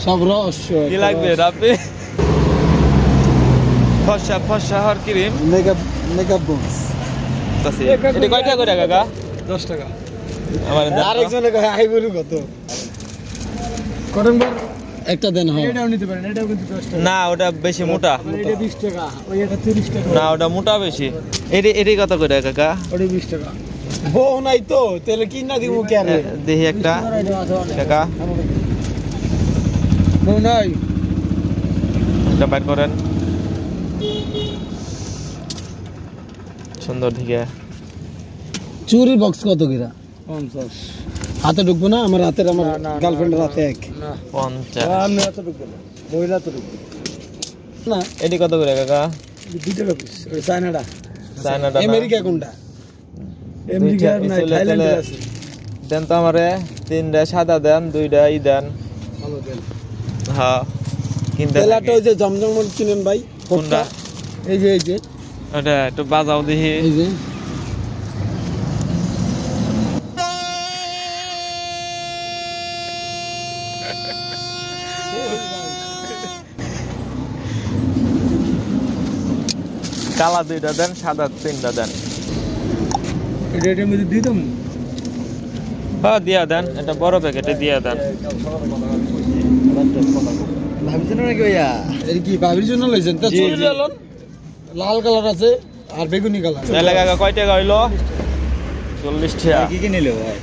সব রহস্য কি লাগবে রাপে ফসা ফসা হর ক্রিম মেকআপ বক্স আছে এটা কয়টা করে কাকা 10 টাকা আমার আরেকজনে কয় আই বলু কত কটনবার একটা দেন হয় এটাও নিতে পারেন এটাও কিন্তু 10 টাকা না ওটা বেশি মোটা এটা 20 টাকা ওই এটা 30 টাকা না ওটা মোটা বেশি এটি কত করে কাকা ওটা 20 টাকা বউ নাই তো তাহলে কি না দিমু কেন দেখি একটা কাকা বউ নাই এটা বাইর করেন সুন্দর দিকে চুরি বক্স কত কিরা 50 হাতে ঢুকবো না আমার হাতের আমার গার্লফ্রেন্ডের হাতে এক না 50 আমি হাতে ঢুকবো না মহিলা তো ঢুকবো না এটি কত করে কাকা 2 টাকা পিস চায়নাটা চায়নাটা আমেরিকা কোনটা আমেরিকা না থাইল্যান্ডের আছে দেন তো আমারে 3টা সাদা দেন 2টা ই দেন ভালো দেন হ্যাঁ কিনতে তেলাটা ওই যে জমজম কিনেন ভাই কোনটা এই যে ওটা একটু বাজাও দেখি এই যে কালা 2টা দেন সাদা 3টা দেন এটার মধ্যে দিয়ে দাম হ্যাঁ দিয়া দেন এটা বড় প্যাকেটে দিয়া দেন ভাবিছেন নাকি ভাইয়া এর কি ভাবির জন্য লইছেন তা চুরি লালন লাল কালার আছে আর বেগুনি কালার তাহলে কাকা কয় টাকা হইলো 40 টাকা কি কি নিলো ভাই